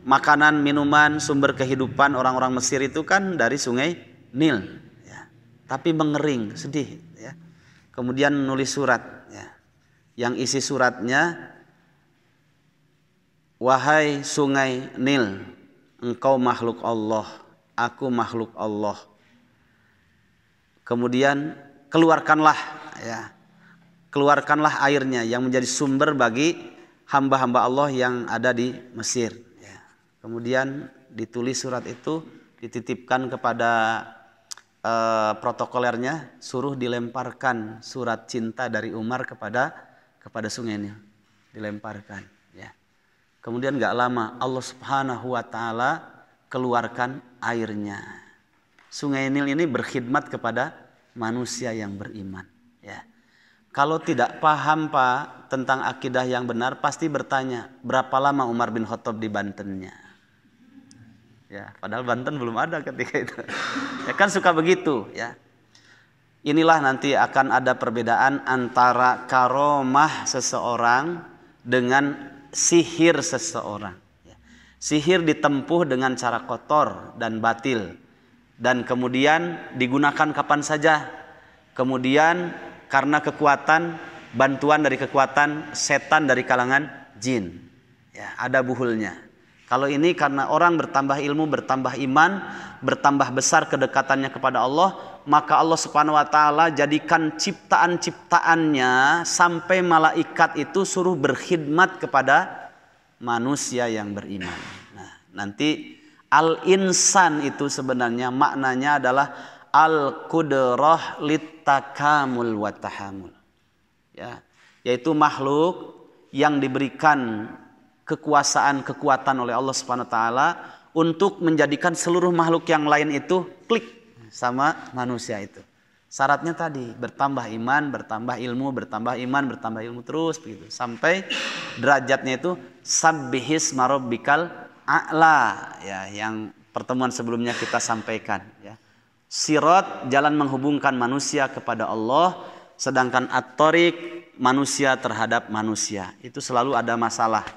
makanan, minuman, sumber kehidupan orang-orang Mesir itu kan dari Sungai Nil, ya. Tapi mengering, sedih, ya. Kemudian nulis surat, ya. Yang isi suratnya, wahai Sungai Nil, engkau makhluk Allah, aku makhluk Allah. Kemudian keluarkanlah, ya, keluarkanlah airnya yang menjadi sumber bagi hamba-hamba Allah yang ada di Mesir. Ya. Kemudian ditulis surat itu, dititipkan kepada protokolernya, suruh dilemparkan surat cinta dari Umar kepada Sungai Nil, dilemparkan. Ya. Kemudian gak lama Allah Subhanahu Wa Taala keluarkan airnya. Sungai Nil ini berkhidmat kepada manusia yang beriman, ya. Kalau tidak paham Pak tentang akidah yang benar, pasti bertanya, berapa lama Umar bin Khattab di Bantennya? Ya, padahal Banten belum ada ketika itu. Ya kan suka begitu, ya. Inilah nanti akan ada perbedaan antara karomah seseorang dengan sihir seseorang. Ya. Sihir ditempuh dengan cara kotor dan batil, dan kemudian digunakan kapan saja. Kemudian karena kekuatan, bantuan dari kekuatan setan dari kalangan jin, ya, ada buhulnya. Kalau ini karena orang bertambah ilmu, bertambah iman, bertambah besar kedekatannya kepada Allah, maka Allah Subhanahu Wa Taala jadikan ciptaan-ciptaannya sampai malaikat itu suruh berkhidmat kepada manusia yang beriman. Nah, nanti al-insan itu sebenarnya maknanya adalah al-qudrah littakamul wa tahamul. Ya, yaitu makhluk yang diberikan kekuatan oleh Allah Subhanahu wa taala untuk menjadikan seluruh makhluk yang lain itu klik sama manusia itu. Syaratnya tadi bertambah iman, bertambah ilmu, bertambah iman, bertambah ilmu terus begitu sampai derajatnya itu sabbihisma rabbikal a'la, ya, yang pertemuan sebelumnya kita sampaikan, ya. Sirat jalan menghubungkan manusia kepada Allah, sedangkan at-thariq manusia terhadap manusia. Itu selalu ada masalah.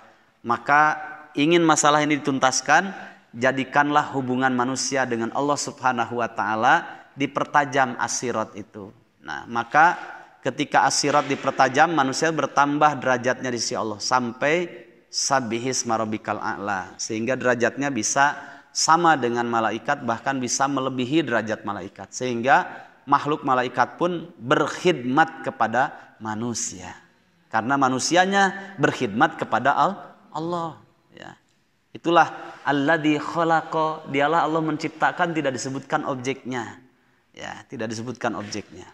Maka ingin masalah ini dituntaskan, jadikanlah hubungan manusia dengan Allah Subhanahu Wa Taala dipertajam as-sirat itu. Nah, maka ketika as-sirat dipertajam, manusia bertambah derajatnya di sisi Allah sampai sabbihisma rabbikal a'la, sehingga derajatnya bisa sama dengan malaikat, bahkan bisa melebihi derajat malaikat, sehingga makhluk malaikat pun berkhidmat kepada manusia karena manusianya berkhidmat kepada Allah, ya. Itulah alladzi khalaqa, dialah Allah menciptakan, tidak disebutkan objeknya, ya, tidak disebutkan objeknya.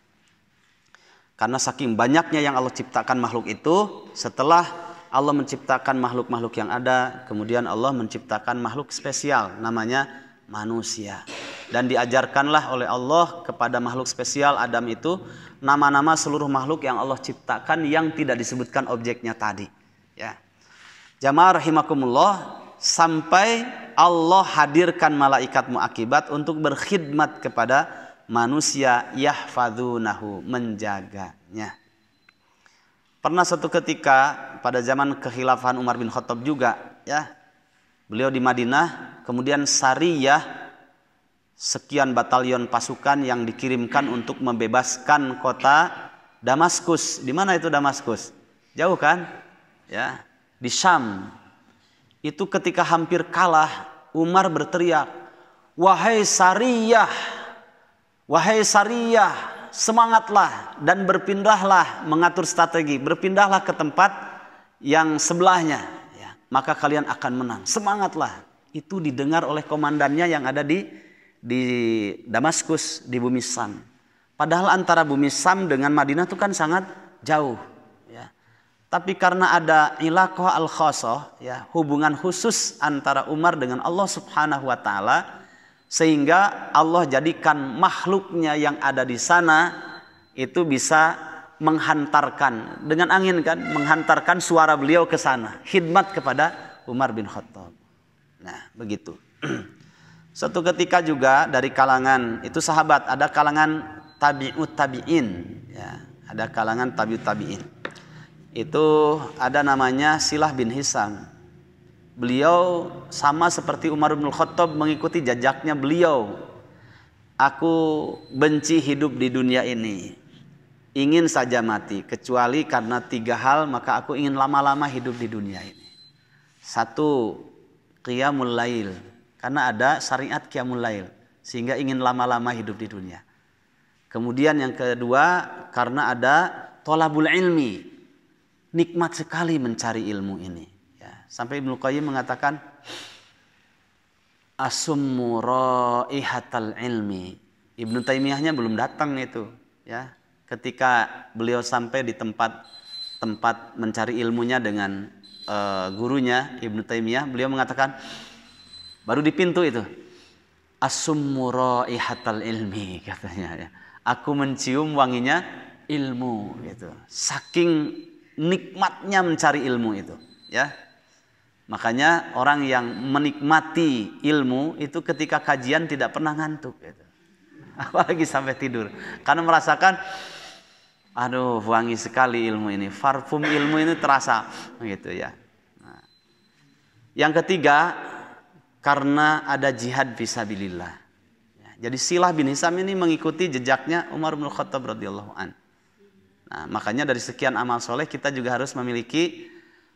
Karena saking banyaknya yang Allah ciptakan makhluk itu, setelah Allah menciptakan makhluk-makhluk yang ada, kemudian Allah menciptakan makhluk spesial namanya manusia. Dan diajarkanlah oleh Allah kepada makhluk spesial Adam itu nama-nama seluruh makhluk yang Allah ciptakan yang tidak disebutkan objeknya tadi, ya. Jamaah rahimakumullah, sampai Allah hadirkan malaikat muakibat untuk berkhidmat kepada manusia, yahfadunahu, menjaganya. Pernah suatu ketika pada zaman kekhilafahan Umar bin Khattab juga, ya, beliau di Madinah, kemudian sariyah, sekian batalion pasukan yang dikirimkan untuk membebaskan kota Damaskus. Di mana itu Damaskus? Jauh kan? Ya, di Syam. Itu ketika hampir kalah, Umar berteriak, wahai sariyah, semangatlah dan berpindahlah, mengatur strategi, berpindahlah ke tempat yang sebelahnya, ya, maka kalian akan menang. Semangatlah. Itu didengar oleh komandannya yang ada di di Damaskus, di bumi Syam. Padahal antara bumi Syam dengan Madinah itu kan sangat jauh, ya. Tapi karena ada ilaqah al-khassah, ya, hubungan khusus antara Umar dengan Allah Subhanahu wa taala, sehingga Allah jadikan makhluknya yang ada di sana itu bisa menghantarkan dengan angin, kan, menghantarkan suara beliau ke sana, khidmat kepada Umar bin Khattab. Nah, begitu. Suatu ketika juga dari kalangan itu sahabat, ada kalangan tabi'ut tabi'in, ya, ada kalangan tabi'ut tabi'in. Itu ada namanya Silah bin Hisam. Beliau sama seperti Umar bin Khattab, mengikuti jejaknya beliau. Aku benci hidup di dunia ini, ingin saja mati, kecuali karena 3 hal maka aku ingin lama-lama hidup di dunia ini. 1, qiyamul lail, karena ada syariat qiyamul lail, sehingga ingin lama-lama hidup di dunia. Kemudian yang kedua, karena ada thalabul ilmi, nikmat sekali mencari ilmu ini, ya. Sampai Ibnu Qayyim mengatakan asummu raihatal ilmi. Ibnu Taimiyahnya belum datang itu, ya. Ketika beliau sampai di tempat mencari ilmunya dengan gurunya Ibnu Taimiyah, beliau mengatakan baru di pintu itu, asummu raihatal ilmi, katanya, ya. Aku mencium wanginya ilmu, gitu. Saking nikmatnya mencari ilmu itu, ya. Makanya orang yang menikmati ilmu itu ketika kajian tidak pernah ngantuk, gitu. Apalagi sampai tidur, karena merasakan, aduh, wangi sekali ilmu ini, parfum ilmu ini terasa, gitu, ya. Nah, yang ketiga, karena ada jihad fisabilillah. Jadi Silah bin Hisam ini mengikuti jejaknya Umar bin Khattab radhiyallahu an. Nah, makanya dari sekian amal soleh kita juga harus memiliki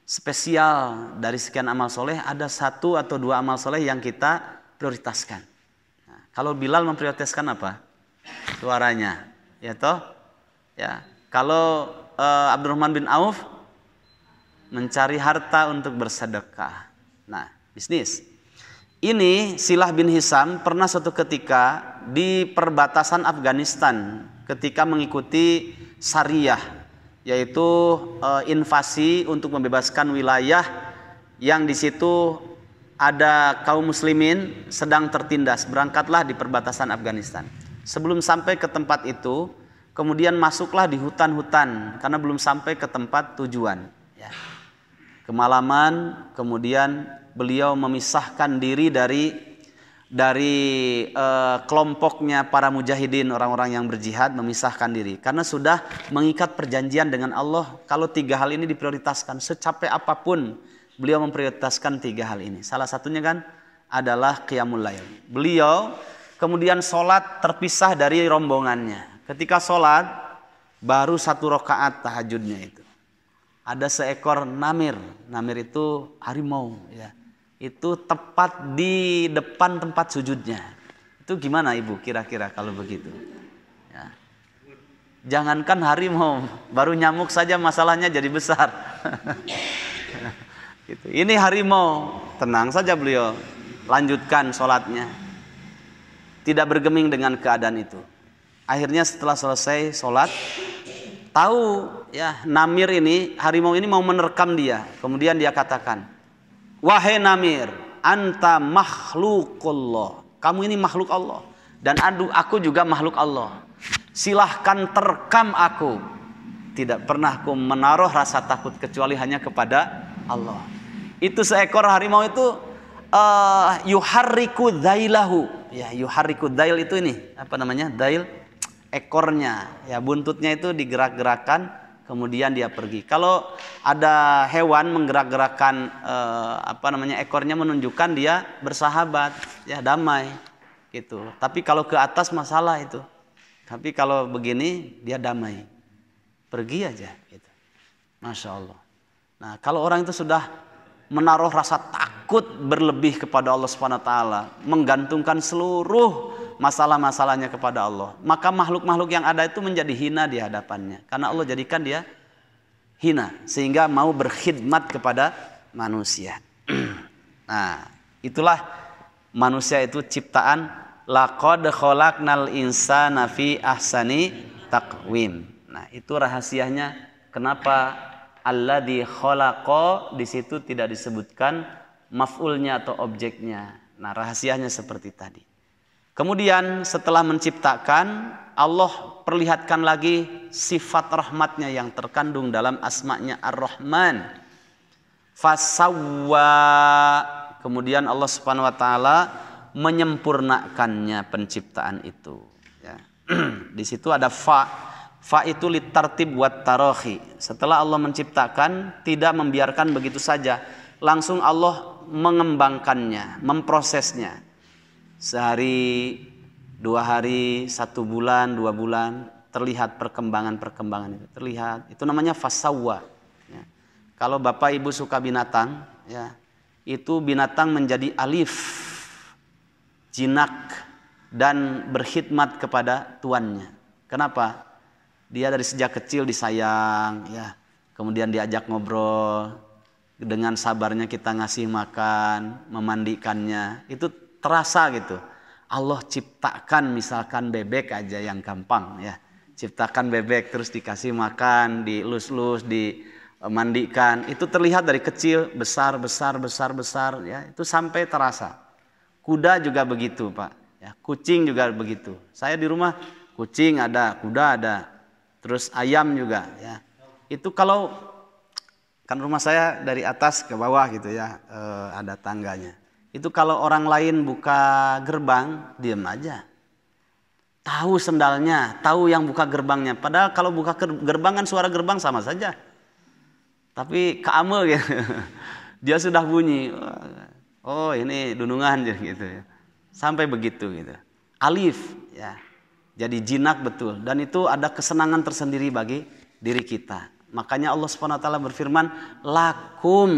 spesial. Dari sekian amal soleh ada 1 atau 2 amal soleh yang kita prioritaskan. Nah, kalau Bilal memprioritaskan apa? Suaranya, ya toh? Ya. Kalau Abdurrahman bin Auf mencari harta untuk bersedekah. Nah, bisnis. Ini Silah bin Hisam pernah suatu ketika di perbatasan Afghanistan ketika mengikuti Syariah, yaitu invasi untuk membebaskan wilayah yang di situ ada kaum muslimin sedang tertindas. Berangkatlah di perbatasan Afghanistan. Sebelum sampai ke tempat itu, kemudian masuklah di hutan-hutan karena belum sampai ke tempat tujuan, ya. Kemalaman, kemudian beliau memisahkan diri dari kelompoknya para mujahidin, orang-orang yang berjihad, memisahkan diri karena sudah mengikat perjanjian dengan Allah. Kalau 3 hal ini diprioritaskan, secapek apapun beliau memprioritaskan 3 hal ini. Salah satunya kan adalah qiyamul lail. Beliau kemudian sholat terpisah dari rombongannya. Ketika sholat baru 1 rakaat tahajudnya itu, ada seekor namir. Namir itu harimau, ya. Itu tepat di depan tempat sujudnya. Itu gimana Ibu kira-kira kalau begitu, ya. Jangankan harimau, baru nyamuk saja masalahnya jadi besar. Gitu. Ini harimau, tenang saja beliau lanjutkan sholatnya, tidak bergeming dengan keadaan itu. Akhirnya setelah selesai sholat, tahu, ya, namir ini, harimau ini mau menerkam dia. Kemudian dia katakan, wahai namir, anta makhlukullah. Kamu ini makhluk Allah. Dan aku juga makhluk Allah. Silahkan terkam aku. Tidak pernah aku menaruh rasa takut kecuali hanya kepada Allah. Itu seekor harimau itu yuharriku dhailahu. Ya, yuharriku dhail itu ini, apa namanya? Dhail, ekornya, ya, buntutnya itu digerak-gerakkan. Kemudian dia pergi. Kalau ada hewan menggerak-gerakkan ekornya, menunjukkan dia bersahabat, ya, damai, gitu. Tapi kalau ke atas masalah itu. Tapi kalau begini dia damai, pergi aja, gitu. Masya Allah. Nah, kalau orang itu sudah menaruh rasa takut berlebih kepada Allah Subhanahu Wa Taala, menggantungkan seluruh masalah-masalahnya kepada Allah, maka makhluk-makhluk yang ada itu menjadi hina di hadapannya, karena Allah jadikan dia hina sehingga mau berkhidmat kepada manusia. Nah, itulah manusia itu ciptaan laqad khalaqnal insana fi ahsani taqwim. Nah, itu rahasianya kenapa alladzi khalaqa di situ tidak disebutkan maf'ulnya atau objeknya. Nah, rahasianya seperti tadi. Kemudian setelah menciptakan, Allah perlihatkan lagi sifat rahmatnya yang terkandung dalam asma'nya Ar-Rahman. Fasawwa, kemudian Allah Subhanahu wa taala menyempurnakannya penciptaan itu. Ya. Di situ ada fa. Fa itu litartib wat tarakhi. Setelah Allah menciptakan, tidak membiarkan begitu saja. Langsung Allah mengembangkannya, memprosesnya. Sehari, 2 hari, 1 bulan, 2 bulan, terlihat perkembangan itu. Terlihat. Itu namanya fasawwa. Ya. Kalau Bapak Ibu suka binatang, ya, itu binatang menjadi alif, jinak, dan berkhidmat kepada tuannya. Kenapa? Dia dari sejak kecil disayang, ya. Kemudian diajak ngobrol, dengan sabarnya kita ngasih makan, memandikannya. Itu terasa gitu. Allah ciptakan misalkan bebek aja yang gampang, ya. Ciptakan bebek terus dikasih makan, dielus-elus, dimandikan. Itu terlihat dari kecil besar, ya. Itu sampai terasa. Kuda juga begitu, Pak. Ya, kucing juga begitu. Saya di rumah kucing ada, kuda ada, terus ayam juga. Ya, itu kalau kan rumah saya dari atas ke bawah gitu ya, ada tangganya. Itu kalau orang lain buka gerbang, diam aja. Tahu sendalnya, tahu yang buka gerbangnya. Padahal kalau buka gerbang kan suara gerbang sama saja. Tapi keamel gitu. Dia sudah bunyi. Oh, ini dunungan gitu ya. Sampai begitu gitu. Alif ya. Jadi jinak betul, dan itu ada kesenangan tersendiri bagi diri kita. Makanya Allah Subhanahu wa taala berfirman, lakum,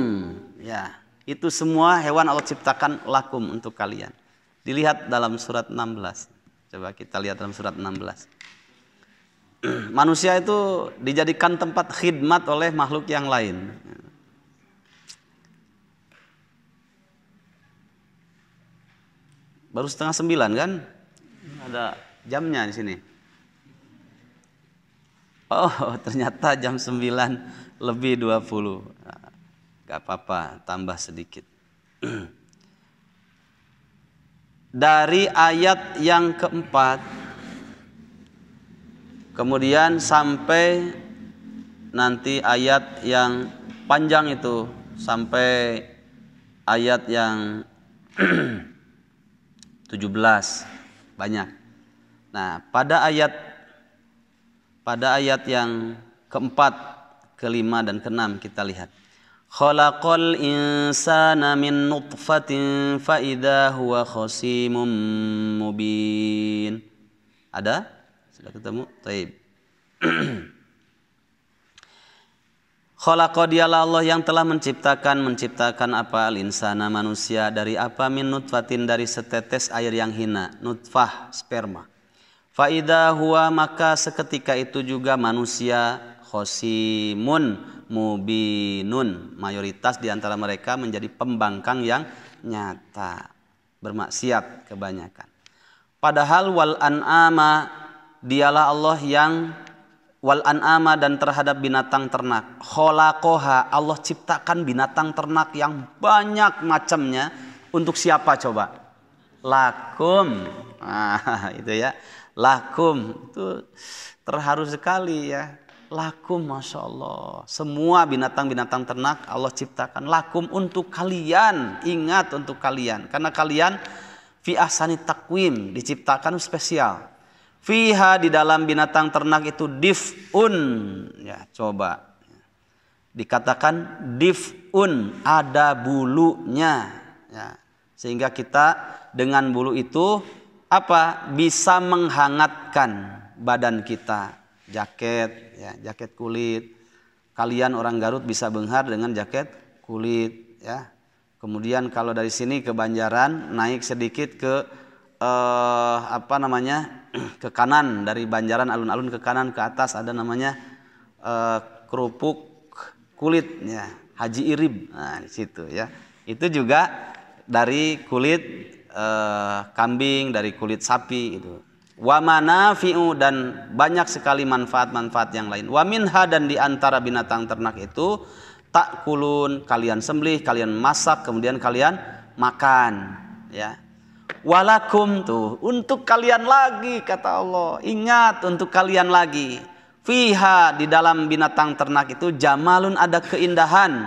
ya. Itu semua hewan Allah ciptakan lakum untuk kalian. Dilihat dalam surat 16. Coba kita lihat dalam surat 16. Manusia itu dijadikan tempat khidmat oleh makhluk yang lain. Baru 8:30 kan? Ada jamnya di sini. Oh, ternyata jam 9:20. Gak apa-apa, tambah sedikit. Dari ayat yang keempat, kemudian sampai nanti ayat yang panjang itu, sampai ayat yang 17, banyak. Nah, pada ayat yang keempat, kelima, dan keenam kita lihat. Khalaqal insana min nutfatin fa idza huwa khasimun mubin. Ada? Sudah ketemu? Baik. Khalaqa, dialah Allah yang telah menciptakan apa? Al-insana, manusia, dari apa? Min nutfatin, dari setetes air yang hina, nutfah, sperma. Fa idza huwa, maka seketika itu juga manusia khosimun mubinun, mayoritas di antara mereka menjadi pembangkang yang nyata, bermaksiat kebanyakan. Padahal wal an'ama, dialah Allah yang wal an'ama, dan terhadap binatang ternak. Khalaqoha, Allah ciptakan binatang ternak yang banyak macamnya. Untuk siapa coba? Lakum. Nah, itu ya. Lakum. Itu terharu sekali ya. Lakum, Masya Allah. Semua binatang-binatang ternak Allah ciptakan. Lakum, untuk kalian. Ingat, untuk kalian. Karena kalian fi ahsani taqwim, diciptakan spesial. Fiha, di dalam binatang ternak itu dif'un, ya coba dikatakan dif'un, ada bulunya, ya. Sehingga kita dengan bulu itu apa? Bisa menghangatkan badan kita. Jaket, ya, jaket kulit. Kalian orang Garut bisa benghar dengan jaket kulit, ya. Kemudian kalau dari sini ke Banjaran naik sedikit ke ke kanan, dari Banjaran alun-alun ke kanan ke atas ada namanya kerupuk kulit, ya, Haji Irib. Nah, di situ ya. Itu juga dari kulit kambing, dari kulit sapi itu. Wa manafi'u, dan banyak sekali manfaat-manfaat yang lain. Wa minha, dan di antara binatang ternak itu takulun, kalian sembelih, kalian masak, kemudian kalian makan, ya. Walakum, tuh untuk kalian lagi, kata Allah. Ingat, untuk kalian lagi. Fiha, di dalam binatang ternak itu jamalun, ada keindahan.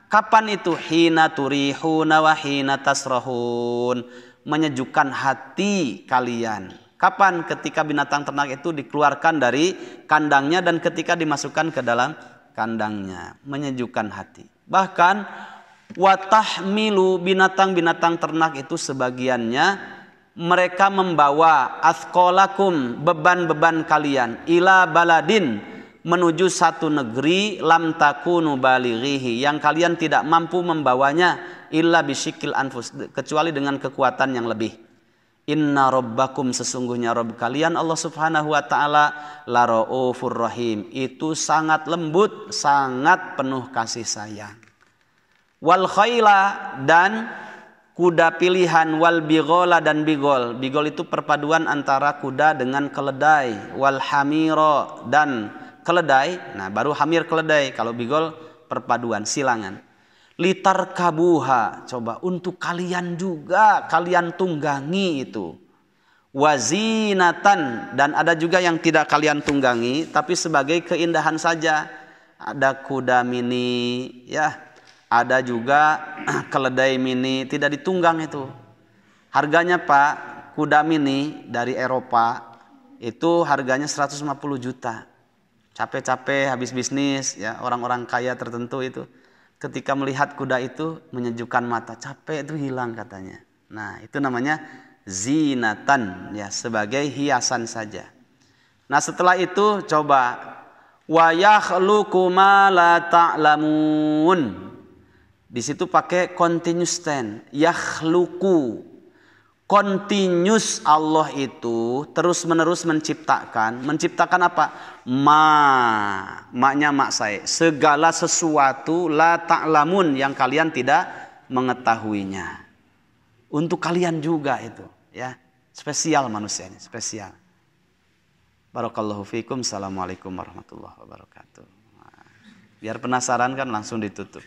Kapan itu? Hina turihuna wa hina tasrahun, menyejukkan hati kalian. Kapan? Ketika binatang ternak itu dikeluarkan dari kandangnya dan ketika dimasukkan ke dalam kandangnya, menyejukkan hati. Bahkan watahmilu, binatang-binatang ternak itu sebagiannya mereka membawa athqalakum, beban-beban kalian, ila baladin, menuju satu negeri, lam takunu balighihi, yang kalian tidak mampu membawanya, illa bisyikil anfus, kecuali dengan kekuatan yang lebih. Inna rabbakum, sesungguhnya Rabb kalian Allah subhanahu wa ta'ala, la ra'ufur rahim, itu sangat lembut, sangat penuh kasih sayang. Wal khayla, dan kuda pilihan, wal bighola, dan bigol. Bigol itu perpaduan antara kuda dengan keledai. Wal hamiro, dan keledai. Nah, baru hamir keledai, kalau bigol perpaduan, silangan. Litar kabuha, coba untuk kalian juga, kalian tunggangi itu. Wazinatan, dan ada juga yang tidak kalian tunggangi tapi sebagai keindahan saja. Ada kuda mini, ya, ada juga keledai mini, tidak ditunggang itu. Harganya Pak, kuda mini dari Eropa itu harganya 150 juta. Capek-capek habis bisnis, ya, orang-orang kaya tertentu itu ketika melihat kuda itu menyejukkan mata, capek itu hilang katanya. Nah, itu namanya zinatan, ya, sebagai hiasan saja. Nah, setelah itu coba wa yakhluqu ma la ta'lamun. Di situ pakai continuous tense, yakhluqu. Continuous, Allah itu terus-menerus menciptakan apa? Maknya mak saya, segala sesuatu, la ta'lamun, yang kalian tidak mengetahuinya. Untuk kalian juga itu, ya. Spesial manusia ini, spesial. Barakallahu fikum. Assalamualaikum warahmatullahi wabarakatuh. Biar penasaran kan langsung ditutup.